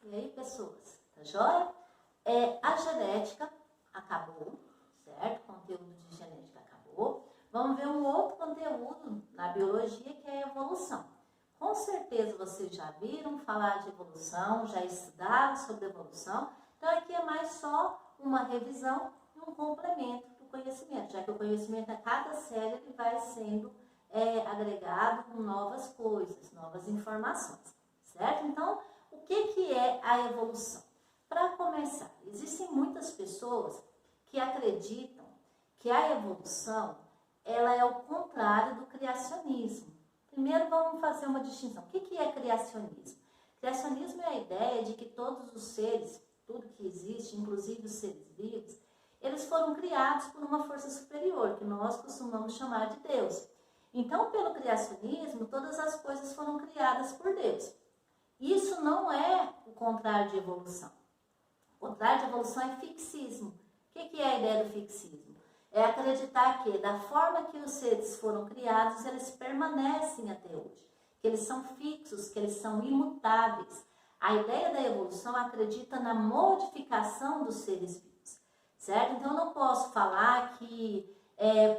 E aí, pessoas, tá joia? A genética acabou, certo? O conteúdo de genética acabou. Vamos ver um outro conteúdo na biologia que é a evolução. Com certeza vocês já viram falar de evolução, já estudaram sobre evolução. Então aqui é mais só uma revisão e um complemento do conhecimento, já que o conhecimento a cada série ele vai sendo agregado com novas coisas, novas informações, certo? Então, o que é a evolução? Para começar, existem muitas pessoas que acreditam que a evolução ela é o contrário do criacionismo. Primeiro vamos fazer uma distinção. O que é criacionismo? Criacionismo é a ideia de que todos os seres, tudo que existe, inclusive os seres vivos, eles foram criados por uma força superior, que nós costumamos chamar de Deus. Então, pelo criacionismo, todas as coisas foram criadas por Deus. Isso não é o contrário de evolução. O contrário de evolução é fixismo. O que é a ideia do fixismo? É acreditar que, da forma que os seres foram criados, eles permanecem até hoje. Que eles são fixos, que eles são imutáveis. A ideia da evolução acredita na modificação dos seres vivos, certo? Então, eu não posso falar que,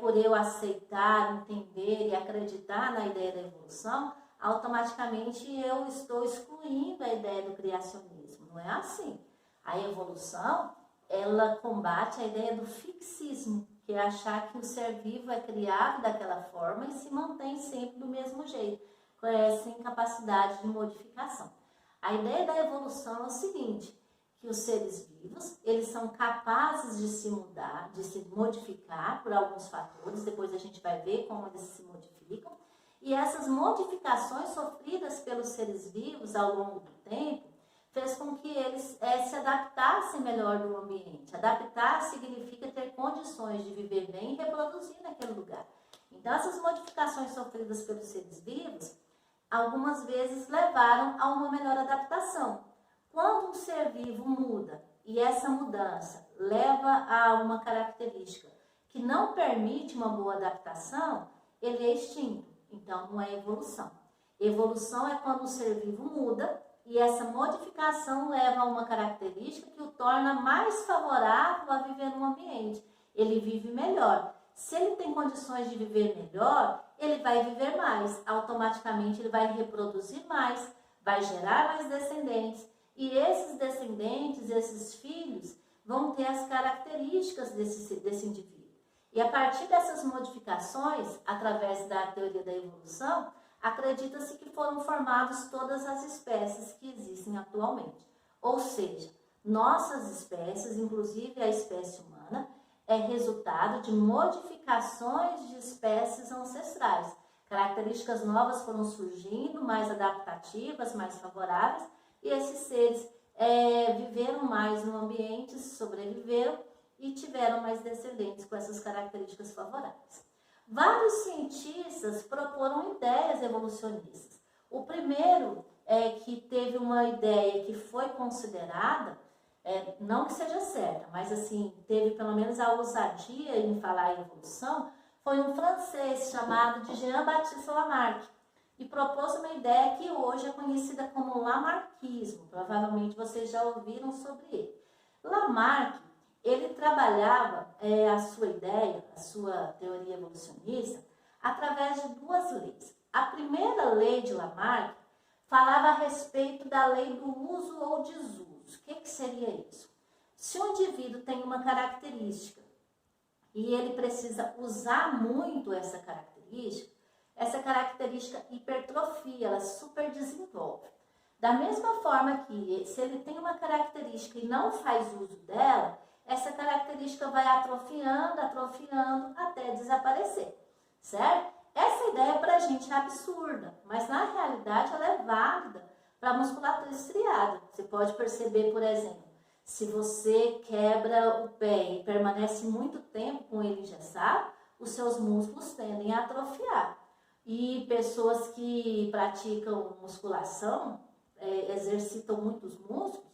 por eu aceitar, entender e acreditar na ideia da evolução, automaticamente eu estou excluindo a ideia do criacionismo. Não é assim. A evolução, ela combate a ideia do fixismo, que é achar que o ser vivo é criado daquela forma e se mantém sempre do mesmo jeito, sem capacidade de modificação. A ideia da evolução é o seguinte, que os seres vivos, eles são capazes de se mudar, de se modificar por alguns fatores, depois a gente vai ver como eles se modificam, e essas modificações sofridas pelos seres vivos ao longo do tempo, fez com que eles se adaptassem melhor no ambiente. Adaptar significa ter condições de viver bem e reproduzir naquele lugar. Então, essas modificações sofridas pelos seres vivos, algumas vezes levaram a uma melhor adaptação. Quando um ser vivo muda e essa mudança leva a uma característica que não permite uma boa adaptação, ele é extinto. Então, não é evolução. Evolução é quando o ser vivo muda e essa modificação leva a uma característica que o torna mais favorável a viver no ambiente. Ele vive melhor. Se ele tem condições de viver melhor, ele vai viver mais. Automaticamente ele vai reproduzir mais, vai gerar mais descendentes. E esses descendentes, esses filhos, vão ter as características desse indivíduo. E a partir dessas modificações, através da teoria da evolução, acredita-se que foram formadas todas as espécies que existem atualmente. Ou seja, nossas espécies, inclusive a espécie humana, é resultado de modificações de espécies ancestrais. Características novas foram surgindo, mais adaptativas, mais favoráveis, e esses seres viveram mais no ambiente, sobreviveram e tiveram mais descendentes com essas características favoráveis. Vários cientistas proporam ideias evolucionistas. O primeiro que teve uma ideia que foi considerada, não que seja certa, mas assim, teve pelo menos a ousadia em falar em evolução, foi um francês chamado de Jean-Baptiste Lamarck, e propôs uma ideia que hoje é conhecida como lamarckismo. Provavelmente vocês já ouviram sobre ele. Lamarck, ele trabalhava a sua ideia, a sua teoria evolucionista, através de duas leis. A primeira lei de Lamarck falava a respeito da lei do uso ou desuso. O que seria isso? Se um indivíduo tem uma característica e ele precisa usar muito essa característica hipertrofia, ela super desenvolve. Da mesma forma que se ele tem uma característica e não faz uso dela, essa característica vai atrofiando até desaparecer, certo? Essa ideia para a gente é absurda, mas na realidade ela é válida para a musculatura estriada. Você pode perceber, por exemplo, se você quebra o pé e permanece muito tempo com ele engessado, os seus músculos tendem a atrofiar. E pessoas que praticam musculação, exercitam muitos músculos,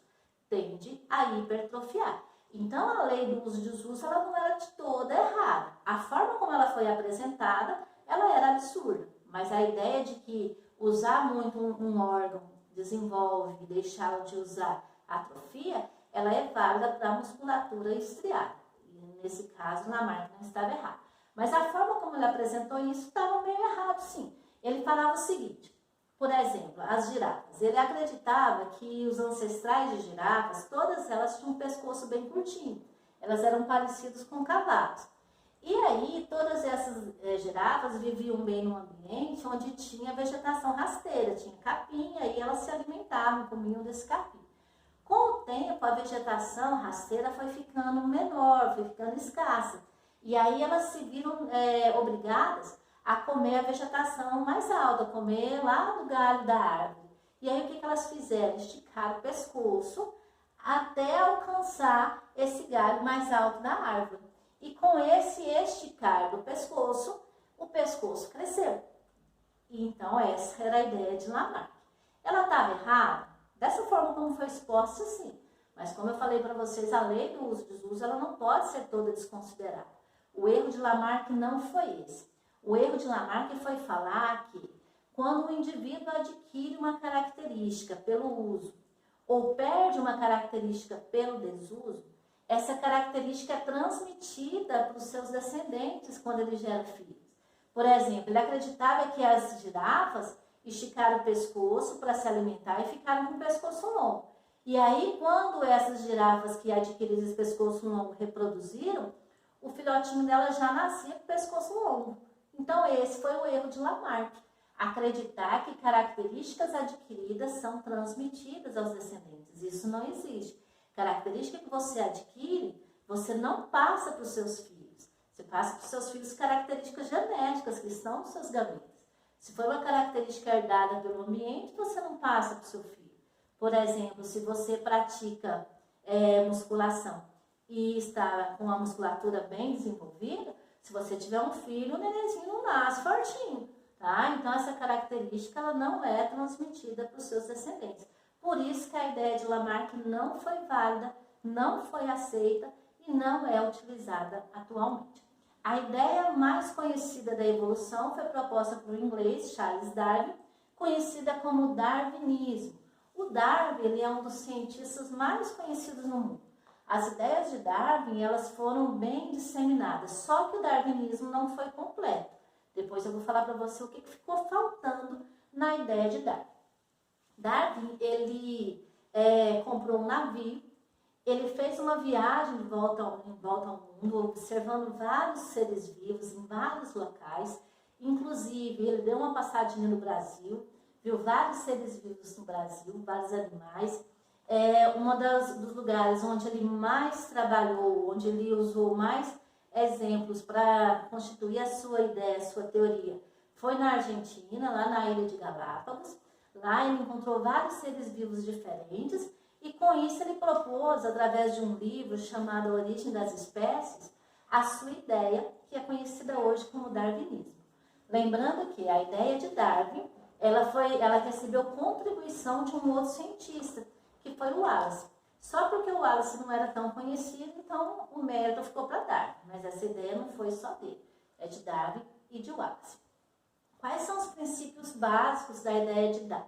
tendem a hipertrofiar. Então, a lei do uso e desuso, ela não era de toda errada. A forma como ela foi apresentada, ela era absurda. Mas a ideia de que usar muito um órgão desenvolve e deixar de usar atrofia, ela é válida para a musculatura estriada. E nesse caso, Lamarck não estava errado. Mas a forma como ele apresentou isso estava meio errado, sim. Ele falava o seguinte, por exemplo, as girafas. Ele acreditava que os ancestrais de girafas, todas elas tinham um pescoço bem curtinho. Elas eram parecidas com cavalos. E aí, todas essas girafas viviam bem num ambiente onde tinha vegetação rasteira, tinha capim, e aí elas se alimentavam, comiam desse capim. Com o tempo, a vegetação rasteira foi ficando menor, foi ficando escassa. E aí elas se viram obrigadas a comer a vegetação mais alta, comer lá no galho da árvore. E aí o que elas fizeram? Esticaram o pescoço até alcançar esse galho mais alto da árvore. E com esse esticar do pescoço, o pescoço cresceu. E então essa era a ideia de Lamarck. Ela estava errada? Dessa forma como foi exposta, sim. Mas como eu falei para vocês, a lei do uso e desuso, ela não pode ser toda desconsiderada. O erro de Lamarck não foi esse. O erro de Lamarck foi falar que quando o indivíduo adquire uma característica pelo uso ou perde uma característica pelo desuso, essa característica é transmitida para os seus descendentes quando ele gera filhos. Por exemplo, ele acreditava que as girafas esticaram o pescoço para se alimentar e ficaram com o pescoço longo. E aí, quando essas girafas que adquiriram esse pescoço longo reproduziram, o filhotinho dela já nascia com o pescoço longo. Então, esse foi o erro de Lamarck. Acreditar que características adquiridas são transmitidas aos descendentes. Isso não existe. Característica que você adquire, você não passa para os seus filhos. Você passa para os seus filhos características genéticas, que estão nos seus gametas. Se for uma característica herdada pelo ambiente, você não passa para o seu filho. Por exemplo, se você pratica musculação e está com a musculatura bem desenvolvida, se você tiver um filho, o nenenzinho não nasce fortinho, tá? Então, essa característica ela não é transmitida para os seus descendentes. Por isso que a ideia de Lamarck não foi válida, não foi aceita e não é utilizada atualmente. A ideia mais conhecida da evolução foi proposta por um inglês, Charles Darwin, conhecida como darwinismo. O Darwin ele é um dos cientistas mais conhecidos no mundo. As ideias de Darwin elas foram bem disseminadas, só que o darwinismo não foi completo. Depois eu vou falar para você o que ficou faltando na ideia de Darwin. Darwin, ele comprou um navio, ele fez uma viagem de volta ao mundo, observando vários seres vivos em vários locais. Inclusive, ele deu uma passadinha no Brasil, viu vários seres vivos no Brasil, vários animais. Dos lugares onde ele mais trabalhou, onde ele usou mais exemplos para constituir a sua ideia, a sua teoria, foi na Argentina, lá na ilha de Galápagos. Lá ele encontrou vários seres vivos diferentes e com isso ele propôs, através de um livro chamado A Origem das Espécies, a sua ideia, que é conhecida hoje como darwinismo. Lembrando que a ideia de Darwin, ela recebeu contribuição de um outro cientista, que foi o Wallace. Só porque o Wallace não era tão conhecido, então o mérito ficou para Darwin. Mas essa ideia não foi só dele, é de Darwin e de Wallace. Quais são os princípios básicos da ideia de Darwin?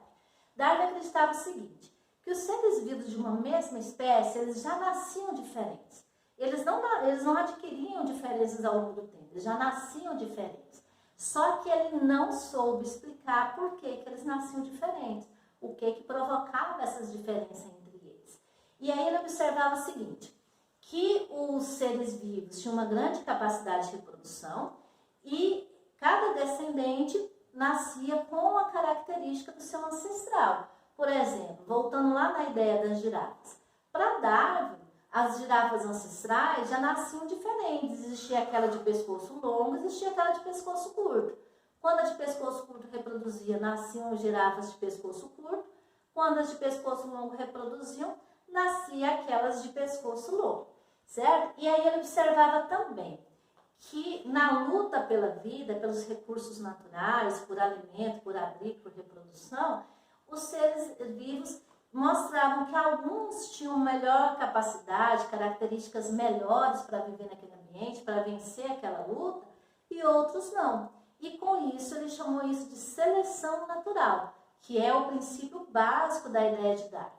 Darwin acreditava o seguinte, que os seres vivos de uma mesma espécie, eles já nasciam diferentes. Eles não adquiriam diferenças ao longo do tempo, eles já nasciam diferentes. Só que ele não soube explicar por que eles nasciam diferentes, o que provocava essas diferenças entre eles. E aí ele observava o seguinte, que os seres vivos tinham uma grande capacidade de reprodução e cada descendente nascia com a característica do seu ancestral. Por exemplo, voltando lá na ideia das girafas. Para Darwin, as girafas ancestrais já nasciam diferentes. Existia aquela de pescoço longo, existia aquela de pescoço curto. Quando a de pescoço curto reproduzia, nasciam girafas de pescoço curto. Quando as de pescoço longo reproduziam, nascia aquelas de pescoço longo, certo? E aí ele observava também que na luta pela vida, pelos recursos naturais, por alimento, por abrigo, por reprodução, os seres vivos mostravam que alguns tinham melhor capacidade, características melhores para viver naquele ambiente, para vencer aquela luta, e outros não. E com isso ele chamou isso de seleção natural, que é o princípio básico da ideia de Darwin.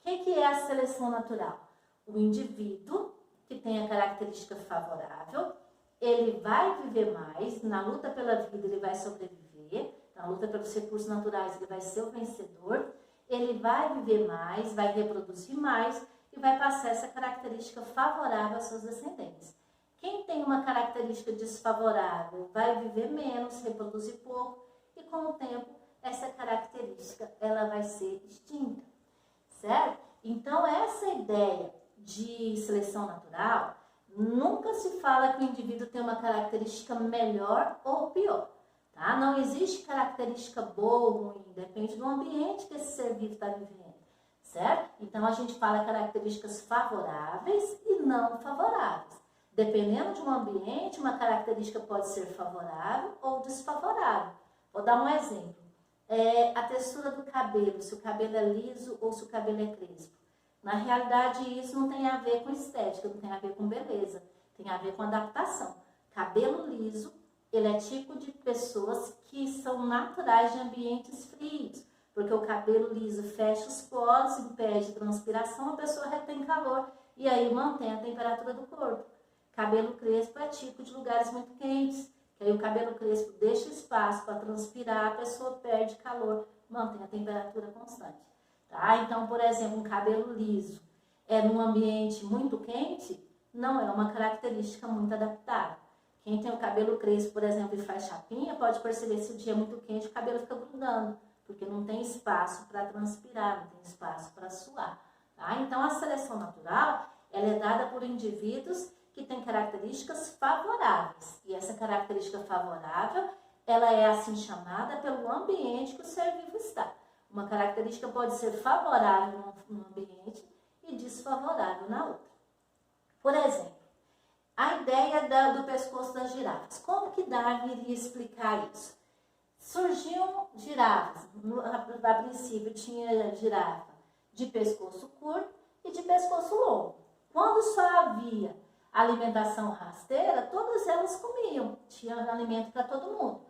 O que é a seleção natural? O indivíduo que tem a característica favorável, ele vai viver mais, na luta pela vida ele vai sobreviver, na luta pelos recursos naturais ele vai ser o vencedor, ele vai viver mais, vai reproduzir mais e vai passar essa característica favorável aos seus descendentes. Quem tem uma característica desfavorável vai viver menos, reproduzir pouco e com o tempo essa característica ela vai ser extinta, certo? Então essa ideia de seleção natural, nunca se fala que o indivíduo tem uma característica melhor ou pior, tá? Não existe característica boa ou ruim, depende do ambiente que esse ser vivo está vivendo, certo? Então a gente fala características favoráveis e não favoráveis. Dependendo de um ambiente, uma característica pode ser favorável ou desfavorável. Vou dar um exemplo. A textura do cabelo, se o cabelo é liso ou se o cabelo é crespo. Na realidade, isso não tem a ver com estética, não tem a ver com beleza, tem a ver com adaptação. Cabelo liso, ele é típico de pessoas que são naturais de ambientes frios, porque o cabelo liso fecha os poros, impede transpiração, a pessoa retém calor e aí mantém a temperatura do corpo. Cabelo crespo é típico de lugares muito quentes, que aí o cabelo crespo deixa espaço para transpirar, a pessoa perde calor, mantém a temperatura constante. Tá? Então, por exemplo, um cabelo liso num ambiente muito quente, não é uma característica muito adaptável. Quem tem o cabelo crespo, por exemplo, e faz chapinha, pode perceber se o dia é muito quente, o cabelo fica grudando, porque não tem espaço para transpirar, não tem espaço para suar. Tá? Então, a seleção natural ela é dada por indivíduos que têm características favoráveis. E essa característica favorável, ela é assim chamada pelo ambiente que o ser vivo está. Uma característica pode ser favorável num ambiente e desfavorável na outra. Por exemplo, a ideia do pescoço das girafas. Como que Darwin iria explicar isso? Surgiam girafas. A princípio tinha girafa de pescoço curto e de pescoço longo. Quando só havia alimentação rasteira, todas elas comiam, tinha alimento para todo mundo.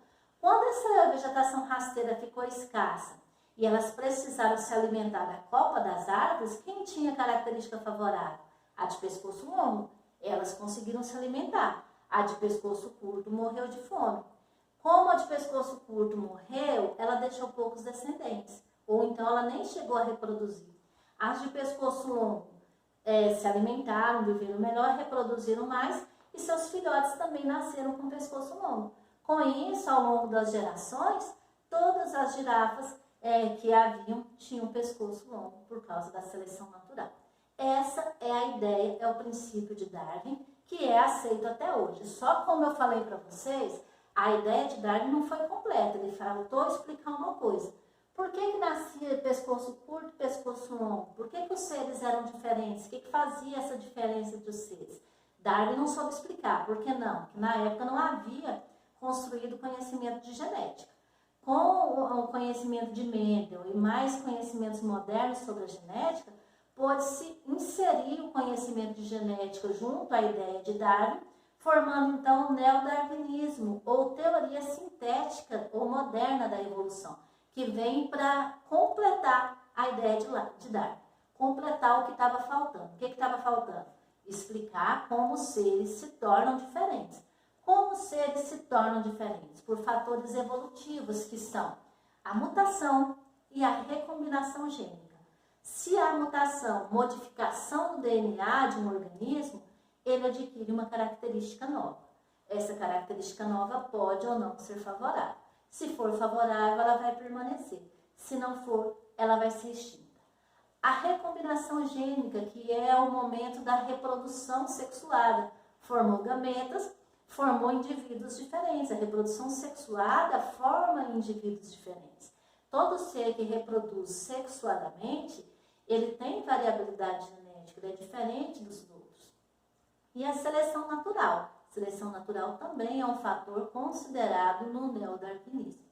Quando essa vegetação rasteira ficou escassa e elas precisaram se alimentar da copa das árvores, quem tinha característica favorável? A de pescoço longo. Elas conseguiram se alimentar. A de pescoço curto morreu de fome. Como a de pescoço curto morreu, ela deixou poucos descendentes. Ou então ela nem chegou a reproduzir. As de pescoço longo se alimentaram, viveram melhor, reproduziram mais e seus filhotes também nasceram com pescoço longo. Com isso, ao longo das gerações, todas as girafas que haviam tinham pescoço longo por causa da seleção natural. Essa é a ideia, é o princípio de Darwin, que é aceito até hoje. Só como eu falei para vocês, a ideia de Darwin não foi completa, ele faltou explicar uma coisa. Por que nascia pescoço curto e pescoço longo? Por que os seres eram diferentes? O que fazia essa diferença entre os seres? Darwin não soube explicar. Por que não? Porque na época não havia construído conhecimento de genética. Com o conhecimento de Mendel e mais conhecimentos modernos sobre a genética, pôde-se inserir o conhecimento de genética junto à ideia de Darwin, formando então o neodarwinismo, ou teoria sintética ou moderna da evolução, que vem para completar a ideia de Darwin, completar o que estava faltando. O que estava faltando? Explicar como os seres se tornam diferentes. Como os seres se tornam diferentes? Por fatores evolutivos que são a mutação e a recombinação gênica. Se há mutação, modificação do DNA de um organismo, ele adquire uma característica nova. Essa característica nova pode ou não ser favorável. Se for favorável, ela vai permanecer. Se não for, ela vai ser extinta. A recombinação gênica, que é o momento da reprodução sexuada, formou gametas, formou indivíduos diferentes. A reprodução sexuada forma indivíduos diferentes. Todo ser que reproduz sexuadamente, ele tem variabilidade genética, ele é diferente dos outros. E a seleção natural. Seleção natural também é um fator considerado no neodarwinismo,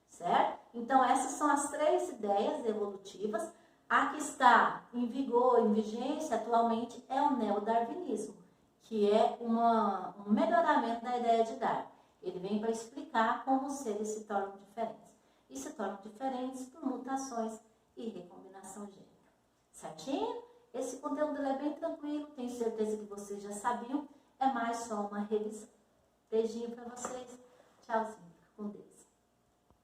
certo? Então, essas são as três ideias evolutivas. A que está em vigor, em vigência atualmente, é o neodarwinismo, que é um melhoramento da ideia de Darwin. Ele vem para explicar como os seres se tornam diferentes. e se tornam diferentes por mutações e recombinação gênica. Certinho? Esse conteúdo é bem tranquilo, tenho certeza que vocês já sabiam, é mais só uma revisão. Beijinho para vocês, tchauzinho, fica com Deus.